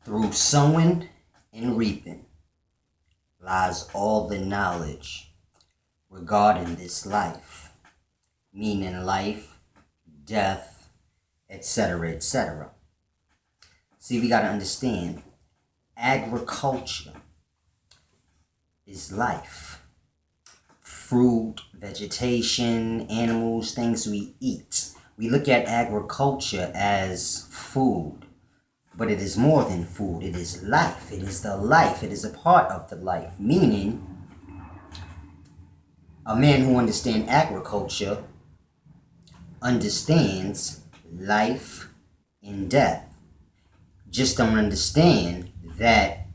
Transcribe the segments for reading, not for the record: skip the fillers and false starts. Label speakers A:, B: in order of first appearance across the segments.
A: Through sowing and reaping lies all the knowledge regarding this life, meaning life, death, etc., etc. See, we got to understand agriculture is life. Fruit, vegetation, animals, things we eat. We look at agriculture as food. But it is more than food. It is life. It is the life. It is a part of the life. Meaning, a man who understands agriculture understands life and death. Just don't understand that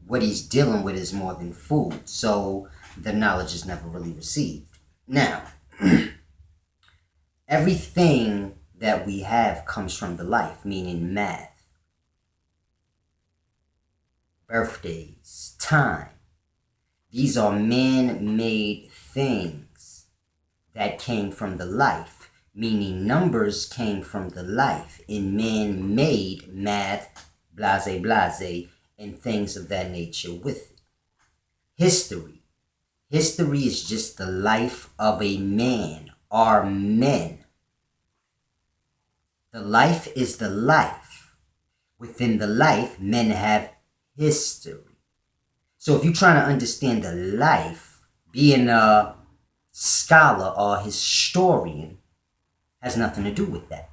A: what he's dealing with is more than food. So the knowledge is never really received. Now, everything that we have comes from the life, meaning math. Birthdays, time. These are man-made things that came from the life, meaning numbers came from the life in man-made math, blase, blase, and things of that nature with it. History. History is just the life of a man, or men. The life is the life. Within the life, men have history. So if you're trying to understand the life, being a scholar or historian has nothing to do with that.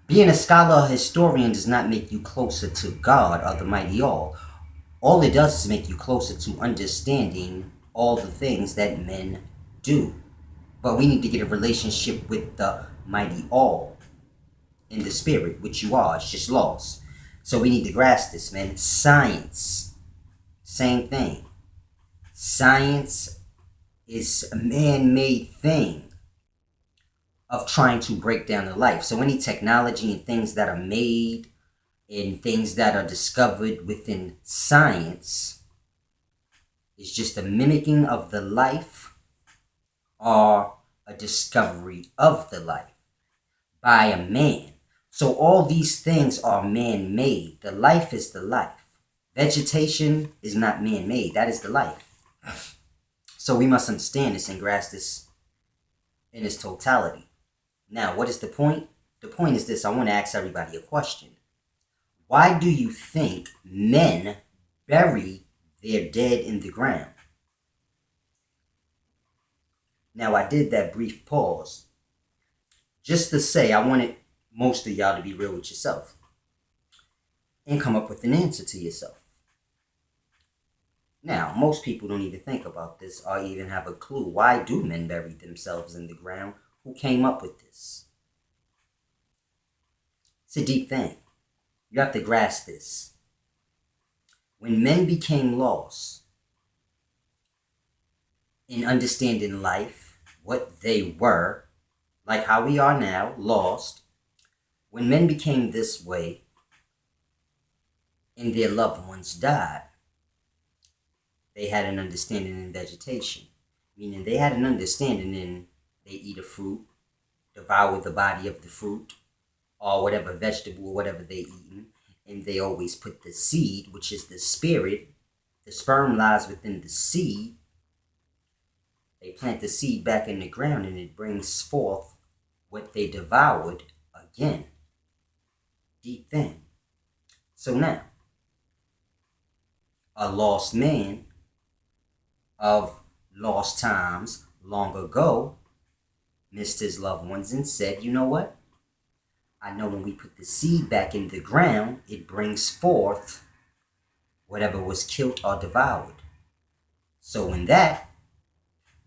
A: Being a scholar or historian does not make you closer to God or the mighty all. All it does is make you closer to understanding all the things that men do. But we need to get a relationship with the mighty all in the spirit, which you are. It's just lost. So we need to grasp this, man. Science, same thing. Science is a man-made thing of trying to break down the life. So any technology and things that are made and things that are discovered within science is just a mimicking of the life or a discovery of the life by a man. So all these things are man-made. The life is the life. Vegetation is not man-made. That is the life. So we must understand this and grasp this in its totality. Now, what is the point? The point is this. I want to ask everybody a question. Why do you think men bury their dead in the ground? Now, I did that brief pause just to say I wanted most of y'all to be real with yourself and come up with an answer to yourself. Now, most people don't even think about this or even have a clue. Why do men bury themselves in the ground? Who came up with this? It's a deep thing. You have to grasp this. When men became lost in understanding life, what they were, like how we are now, lost, when men became this way and their loved ones died, they had an understanding in vegetation. Meaning they had an understanding in they eat a fruit, devour the body of the fruit, or whatever vegetable or whatever they eaten, and they always put the seed, which is the spirit, the sperm lies within the seed. They plant the seed back in the ground and it brings forth what they devoured again. Deep thing. So now, a lost man of lost times long ago missed his loved ones and said, you know what? I know when we put the seed back in the ground, it brings forth whatever was killed or devoured. So in that,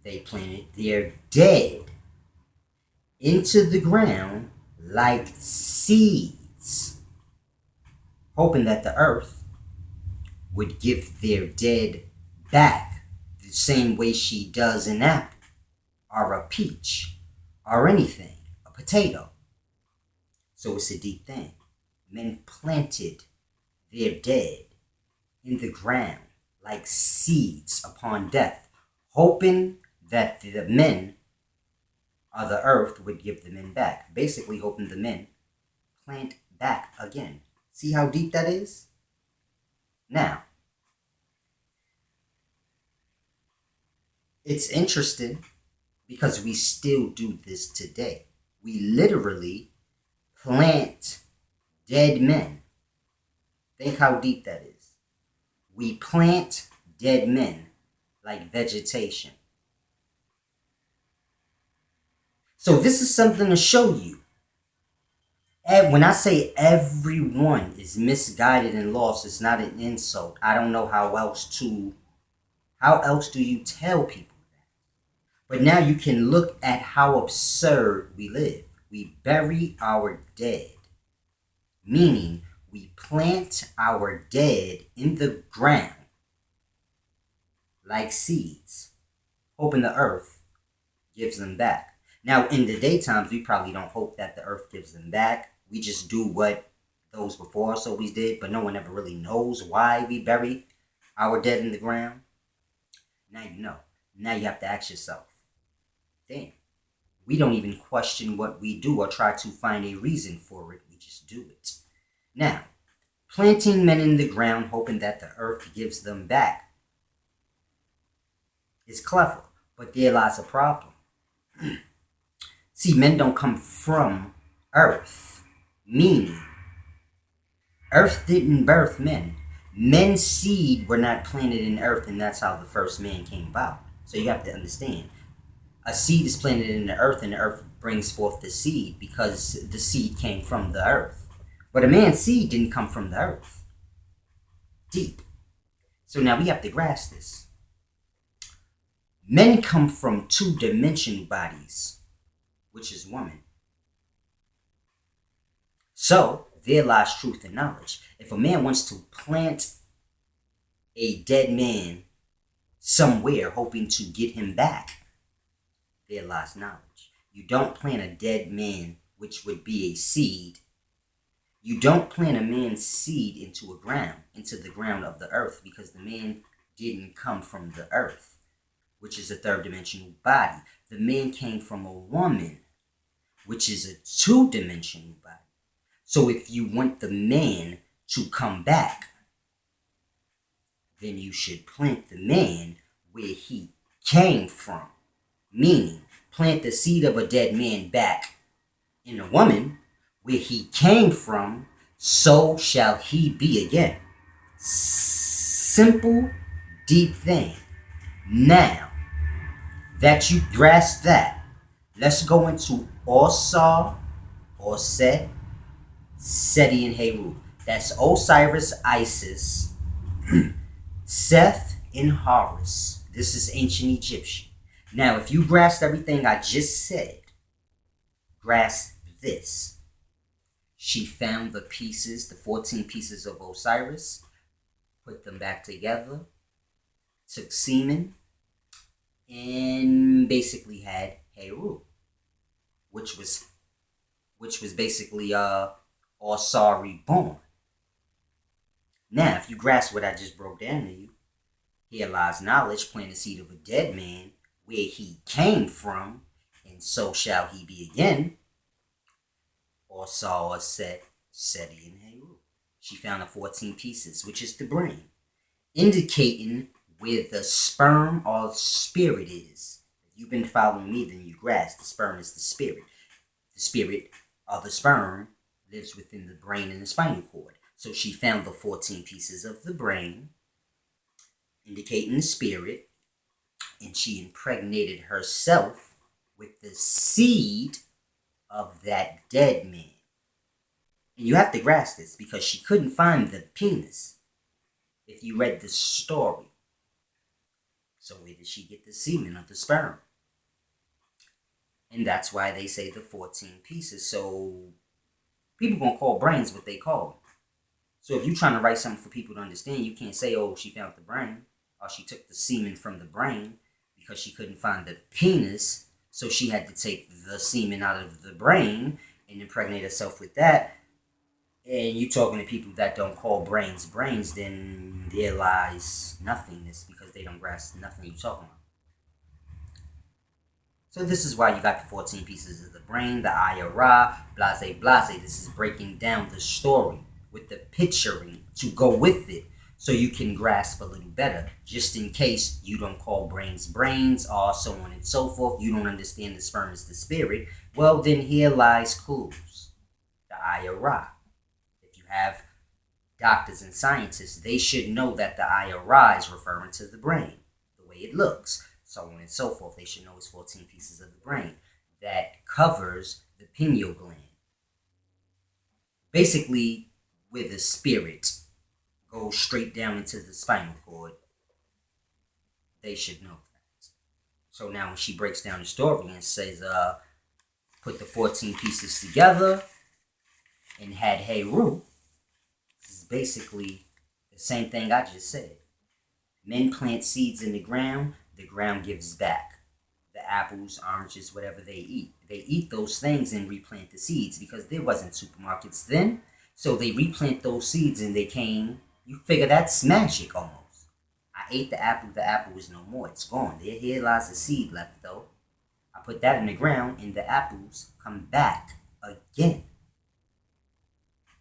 A: they planted their dead into the ground like seeds, hoping that the earth would give their dead back the same way she does an apple or a peach or anything, a potato. So it's a deep thing. Men planted their dead in the ground like seeds upon death, hoping that the men or the earth would give the men back. Basically hoping the men plant back again. See how deep that is? Now, it's interesting because we still do this today. We literally plant dead men. Think how deep that is. We plant dead men like vegetation. So this is something to show you. And when I say everyone is misguided and lost, it's not an insult. I don't know how else do you tell people that? But now you can look at how absurd we live. We bury our dead, meaning we plant our dead in the ground like seeds, hoping the earth gives them back. Now, in the daytimes, we probably don't hope that the earth gives them back. We just do what those before us always did, but no one ever really knows why we bury our dead in the ground. Now you know. Now you have to ask yourself, damn, we don't even question what we do or try to find a reason for it. We just do it. Now, planting men in the ground hoping that the earth gives them back is clever, but there lies a problem. See, men don't come from earth, meaning earth didn't birth men. Men's seed were not planted in earth, and that's how the first man came about. So you have to understand, a seed is planted in the earth, and the earth brings forth the seed because the seed came from the earth. But a man's seed didn't come from the earth. Deep. So now we have to grasp this. Men come from two-dimensional bodies, which is woman. So there lies truth and knowledge. If a man wants to plant a dead man somewhere hoping to get him back, there lies knowledge. You don't plant a dead man, which would be a seed. You don't plant a man's seed into the ground of the earth, because the man didn't come from the earth, which is a third dimensional body. The man came from a woman, which is a two-dimensional body. So if you want the man to come back, then you should plant the man where he came from. Meaning, plant the seed of a dead man back in a woman where he came from, so shall he be again. Simple, deep thing. Now that you grasp that, let's go into Osar, Set, Seti, and Heru. That's Osiris, Isis, Seth, and Horus. This is ancient Egyptian. Now, if you grasp everything I just said, grasp this. She found the pieces, the 14 pieces of Osiris, put them back together, took semen, and basically had Heru, which was basically Osari born. Now, if you grasp what I just broke down to you, here lies knowledge, plant the seed of a dead man, where he came from, and so shall he be again. Osar, Set, Seti, and Heru. She found the 14 pieces, which is the brain, indicating where the sperm or spirit is. If you've been following me, then you grasp the sperm is the spirit. The spirit of the sperm lives within the brain and the spinal cord. So she found the 14 pieces of the brain, indicating the spirit, and she impregnated herself with the seed of that dead man. And you have to grasp this, because she couldn't find the penis if you read the story. So where did she get the semen of the sperm? And that's why they say the 14 pieces. So people gonna call brains what they call them. So if you're trying to write something for people to understand, you can't say, oh, she found the brain, or she took the semen from the brain, because she couldn't find the penis, so she had to take the semen out of the brain and impregnate herself with that. And you talking to people that don't call brains, then there lies nothingness, because they don't grasp nothing you're talking about. So this is why you got the 14 pieces of the brain, the Ayara, blase blase. This is breaking down the story with the picturing to go with it. so you can grasp a little better, just in case you don't call brains brains, or so on and so forth. You don't understand the sperm is the spirit. Well, then here lies clues. The IRI. If you have doctors and scientists, they should know that the IRI is referring to the brain, the way it looks, so on and so forth. They should know it's 14 pieces of the brain that covers the pineal gland. Basically, where the spirit goes straight down into the spinal cord. They should know that. So now when she breaks down the story and says, put the 14 pieces together and had Heru, this is basically the same thing I just said. Men plant seeds in the ground gives back. The apples, oranges, whatever they eat. They eat those things and replant the seeds because there wasn't supermarkets then. So they replant those seeds and they came. You figure that's magic almost. I ate the apple is no more. It's gone. Here lies the seed left though. I put that in the ground and the apples come back again.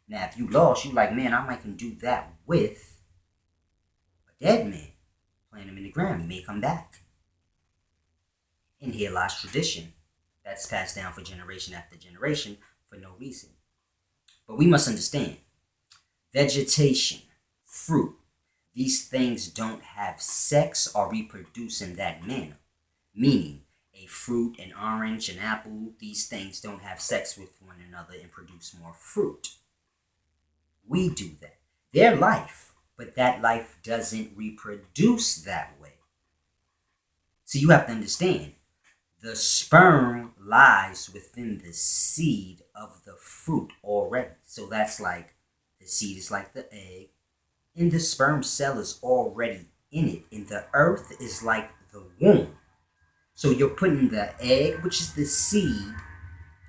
A: Now if you lost, you like, man, I might can do that with a dead man. Plant him in the ground, he may come back. And here lies tradition that's passed down for generation after generation for no reason. But we must understand, vegetation, fruit, these things don't have sex or reproduce in that manner. Meaning, a fruit, an orange, an apple, these things don't have sex with one another and produce more fruit. We do that. Their life, but that life doesn't reproduce that way. So you have to understand, the sperm lies within the seed of the fruit already. So that's like, the seed is like the egg, and the sperm cell is already in it, and the earth is like the womb. So you're putting the egg, which is the seed,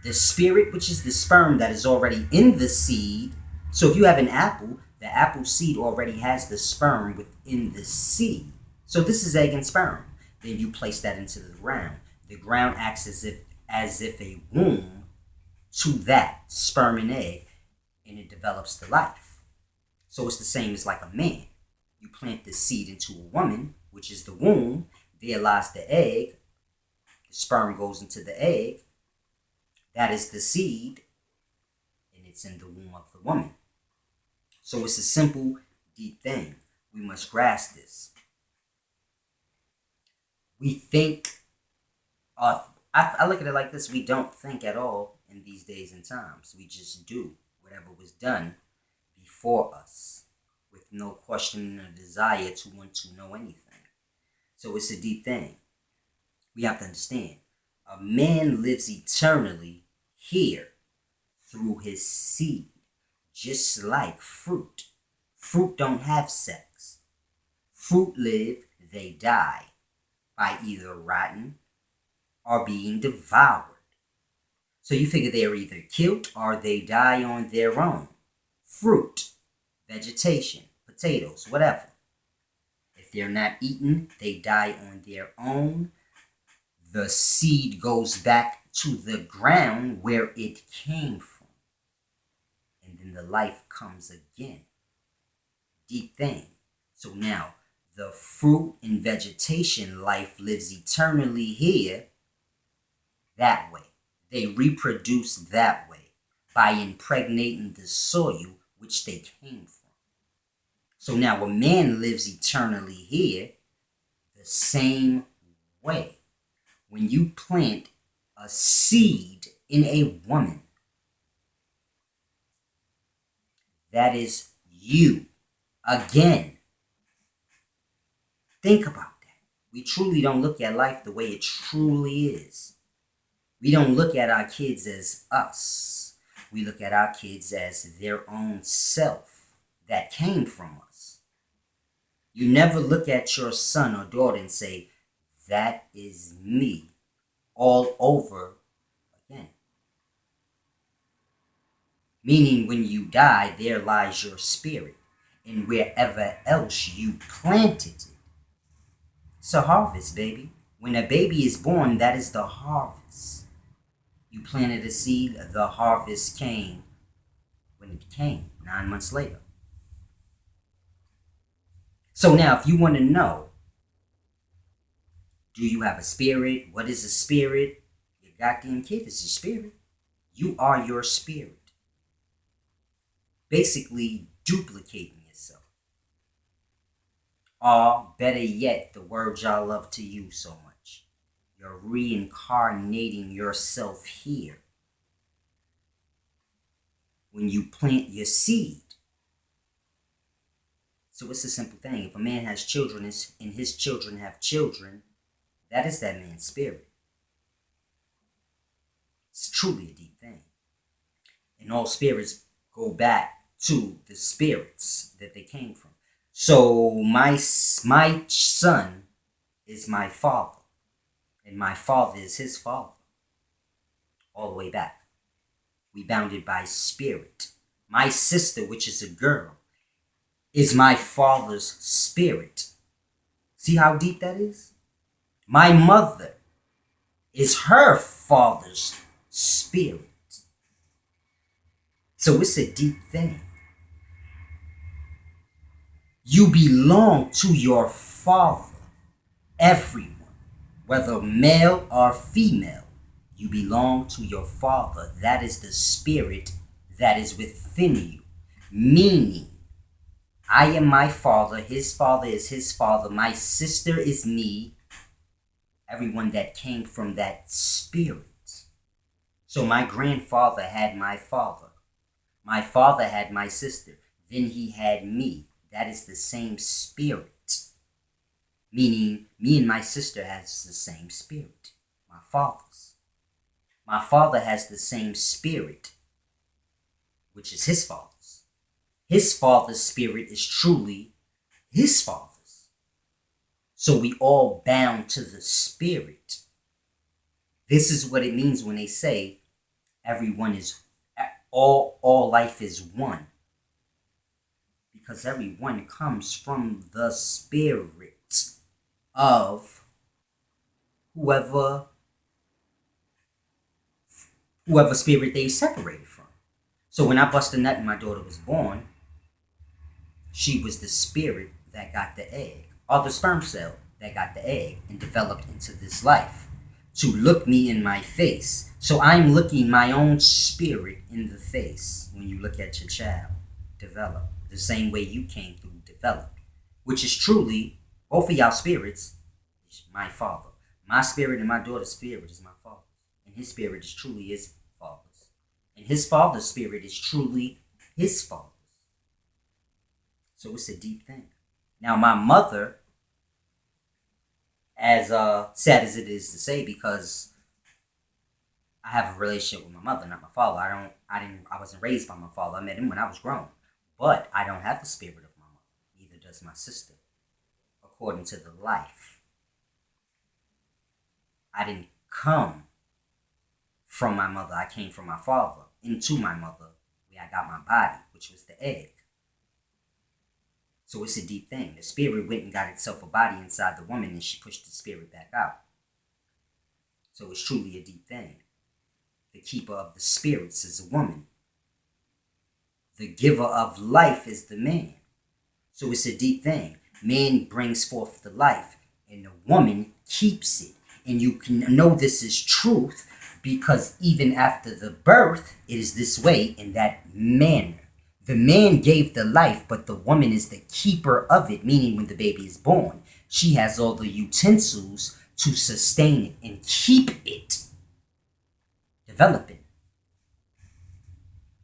A: the spirit, which is the sperm that is already in the seed. So if you have an apple, the apple seed already has the sperm within the seed. So this is egg and sperm. Then you place that into the ground. The ground acts as if a womb to that sperm and egg, and it develops the life. So it's the same as like a man. You plant the seed into a woman, which is the womb. There lies the egg. The sperm goes into the egg. That is the seed, and it's in the womb of the woman. So it's a simple, deep thing. We must grasp this. We think, I look at it like this, we don't think at all in these days and times. We just do whatever was done before us with no question or desire to want to know anything. So it's a deep thing. We have to understand, a man lives eternally here through his seed, just like fruit. Fruit don't have sex. Fruit live, they die by either rotting or being devoured. So you figure they're either killed or they die on their own. Fruit, vegetation, potatoes, whatever. If they're not eaten, they die on their own. The seed goes back to the ground where it came from. And then the life comes again. Deep thing. So now, the fruit and vegetation life lives eternally here that way. They reproduce that way by impregnating the soil which they came from. So now a man lives eternally here the same way. When you plant a seed in a woman, that is you. Again, think about that. We truly don't look at life the way it truly is. We don't look at our kids as us. We look at our kids as their own self that came from us. You never look at your son or daughter and say, that is me all over again. Meaning when you die, there lies your spirit. And wherever else you planted it. It's a harvest, baby. When a baby is born, that is the harvest. You planted a seed, the harvest came when it came, 9 months later. So now, if you want to know, do you have a spirit? What is a spirit? Your goddamn kid is a spirit. You are your spirit. Basically duplicating yourself. Or better yet, the word y'all love to use so much. You're reincarnating yourself here. When you plant your seed. So it's a simple thing. If a man has children and his children have children, that is that man's spirit. It's truly a deep thing. And all spirits go back to the spirits that they came from. So my son is my father. And my father is his father. All the way back. We bounded by spirit. My sister, which is a girl, is my father's spirit. See how deep that is? My mother is her father's spirit. So it's a deep thing. You belong to your father. Everyone, whether male or female, you belong to your father. That is the spirit that is within you. Meaning, I am my father, his father is his father, my sister is me, everyone that came from that spirit. So my grandfather had my father. My father had my sister. Then he had me. That is the same spirit. Meaning, me and my sister has the same spirit. My father's. My father has the same spirit, which is his father's. His father's spirit is truly his father's. So we all bound to the spirit. This is what it means when they say everyone is, all life is one. Because everyone comes from the spirit of whoever spirit they separated from. So when I bust a nut and my daughter was born, she was the spirit that got the egg, or the sperm cell that got the egg and developed into this life to look me in my face. So I'm looking my own spirit in the face when you look at your child develop the same way you came through developed, which is truly both of y'all spirits is my father. My spirit and my daughter's spirit is my father, and his spirit is truly his father's, and his father's spirit is truly his father's. So it's a deep thing. Now my mother, as sad as it is to say, because I have a relationship with my mother, not my father. I wasn't raised by my father. I met him when I was grown. But I don't have the spirit of my mother. Neither does my sister. According to the life. I didn't come from my mother. I came from my father into my mother, where I got my body, which was the egg. So it's a deep thing. The spirit went and got itself a body inside the woman, and she pushed the spirit back out. So it's truly a deep thing. The keeper of the spirits is a woman. The giver of life is the man. So it's a deep thing. Man brings forth the life, and the woman keeps it. And you can know this is truth because even after the birth, it is this way in that manner. The man gave the life, but the woman is the keeper of it, meaning when the baby is born, she has all the utensils to sustain it and keep it developing.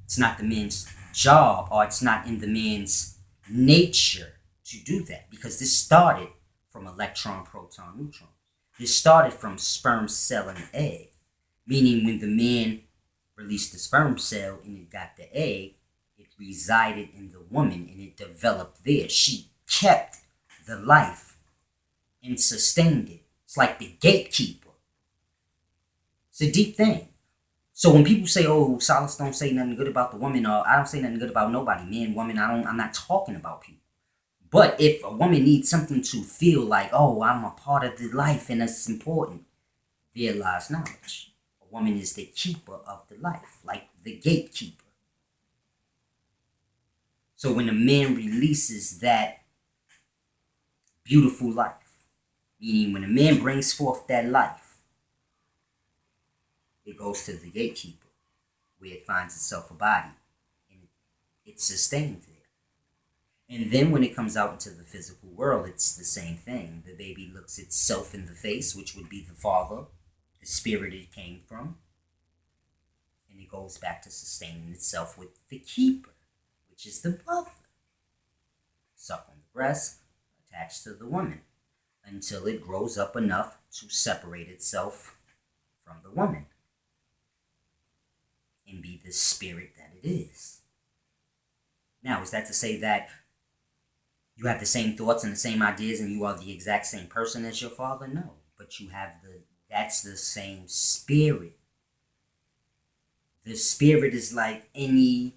A: It's not the man's job, or it's not in the man's nature to do that, because this started from electron, proton, neutron. This started from sperm cell and egg, meaning when the man released the sperm cell and it got the egg, it resided in the woman and it developed there. She kept the life and sustained it. It's like the gatekeeper. It's a deep thing. So when people say, "Oh, Solace don't say nothing good about the woman," or "I don't say nothing good about nobody, man, woman," I'm not talking about people. But if a woman needs something to feel like, "Oh, I'm a part of the life and it's important," there lies knowledge. A woman is the keeper of the life, like the gatekeeper. So when a man releases that beautiful life. Meaning when a man brings forth that life, it goes to the gatekeeper, where it finds itself a body, and it's sustained there. And then when it comes out into the physical world, it's the same thing. The baby looks itself in the face, which would be the father, the spirit it came from, and it goes back to sustaining itself with the keeper, which is the mother. Suck on the breast, attached to the woman, until it grows up enough to separate itself from the woman and be the spirit that it is. Now, is that to say that you have the same thoughts and the same ideas and you are the exact same person as your father? No, but you have that's the same spirit. The spirit is like anything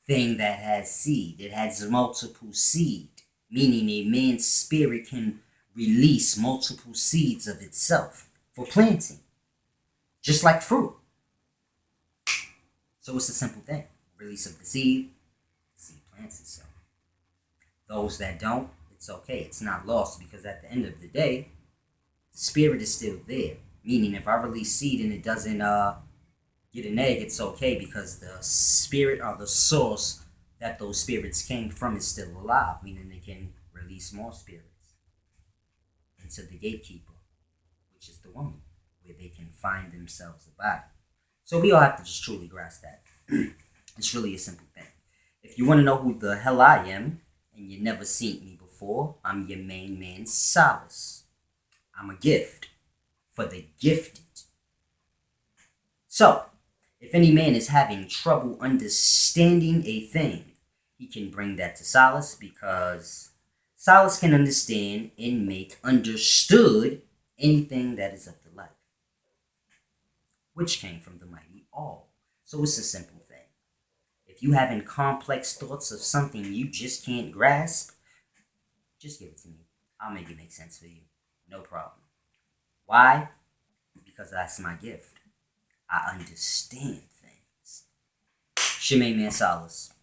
A: that has seed. It has multiple seed, meaning a man's spirit can release multiple seeds of itself for planting, just like fruit. So it's a simple thing. Release of the seed plants itself. Those that don't, it's okay. It's not lost, because at the end of the day, the spirit is still there. Meaning if I release seed and it doesn't get an egg, it's okay, because the spirit or the source that those spirits came from is still alive, meaning they can release more spirits into the gatekeeper, which is the woman, where they can find themselves a body. So we all have to just truly grasp that. It's really a simple thing. If you want to know who the hell I am, and you never seen me before, I'm your main man, Solace. I'm a gift for the gifted. So, if any man is having trouble understanding a thing, he can bring that to Solace, because Solace can understand and make understood anything that is of the light, which came from the mighty all. So it's a simple thing. If you having complex thoughts of something you just can't grasp, just give it to me. I'll make it make sense for you. No problem. Why? Because that's my gift. I understand things. It's your main man, Solace.